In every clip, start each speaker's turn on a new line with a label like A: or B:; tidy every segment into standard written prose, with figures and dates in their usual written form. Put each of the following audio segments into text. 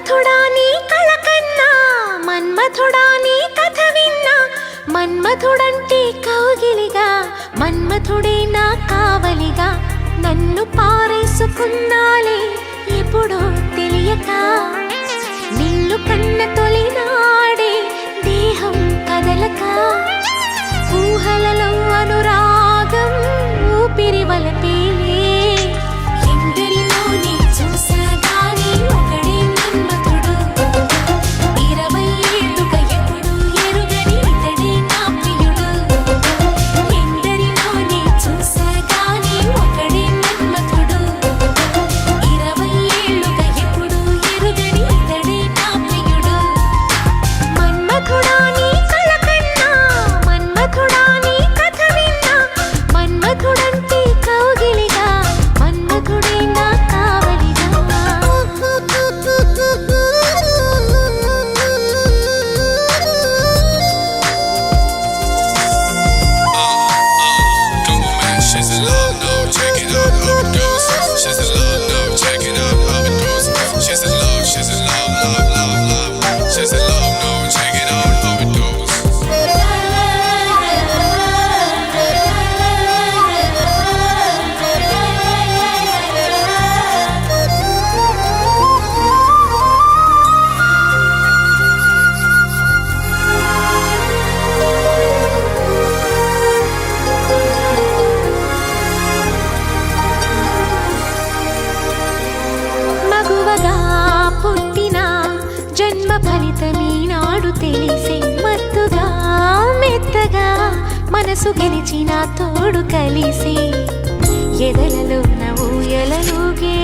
A: మన్మథుడా నీ కళ కన్నా, మన్మథుడా నీ కథ విన్నా, మన్మథుడంటే కౌగిలిగా, మన్మథుడే నా కావలిగా, నన్ను పారేసుకున్నాలే ఎప్పుడో తెలియక, నిన్ను కన్న తొలినాడే దేహం కదలక, ఊహలలో అనురాగం ఊపిరి వలపేలే, ఎందరిలో నీ చూసాగాని ఒకడే మన్మథుడు, 20 ఏళ్ళుగా ఎప్పుడు ఎరుగని ఇతడే నా ప్రియుడు, ఎందరిలో నీ చూసాగాని ఒకడే మన్మథుడు, 20 ఏళ్ళుగా ఎప్పుడు ఎరుగని ఇతడే నా ప్రియుడు. మన్మథుడా నీ కళ కన్నా, మన్మథుడా నీ కథ విన్నా, మన్మథుడంటే కౌగిలిగా, మన్మథుడే నా కావలిగా.
B: She's in love now, check it out, overdose. She's in love now, check it out, overdose. She's in love, love, love, love. She's in love now, check it out, overdose.
A: మగువగా పుట్టిన జన్మ ఫలితమీనాడు తెలిసే, మత్తుగా మెత్తగా మనసు గెలిచిన తోడు కలిసి, ఎదలలో ఊయలలుగే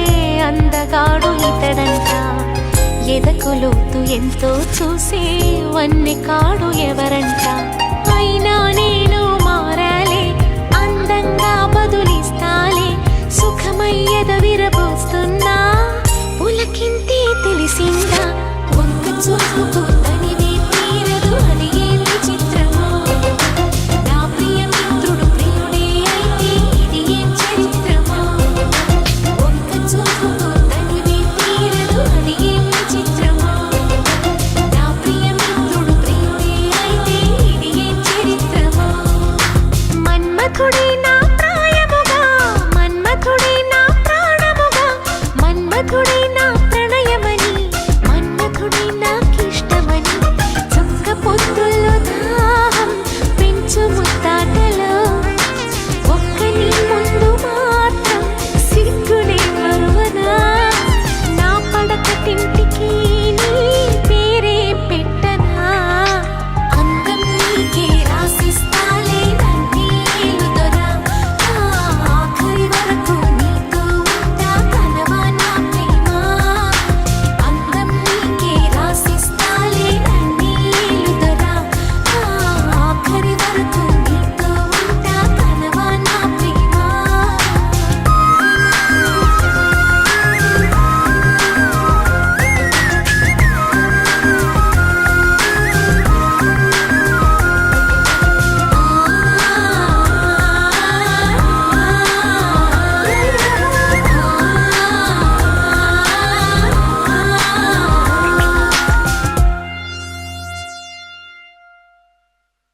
A: అందగాడు ఇతడంట, ఎదకులోతు ఎంతో చూసే వన్నె కాడు ఎవరంట, అయినా నేను మారాలే అందంగా బదులిస్తాలే, సుఖమయ్యద విరబోస్తున్నా పులకింతే తెలిసిందా, ఒక్క చూపుకు తనివే తీరదు అది ఏ విచిత్రమో, నా ప్రియ మిత్రుడు ప్రియుడే అయితే ఇది ఏం చరిత్రమో, ఒక్క చూపుకు తనివే తీరదు అది ఏం విచిత్రమో, నా ప్రియ మిత్రుడు ప్రియుడే అయితే ఇది ఏం చరిత్రమో. మన్మథుడే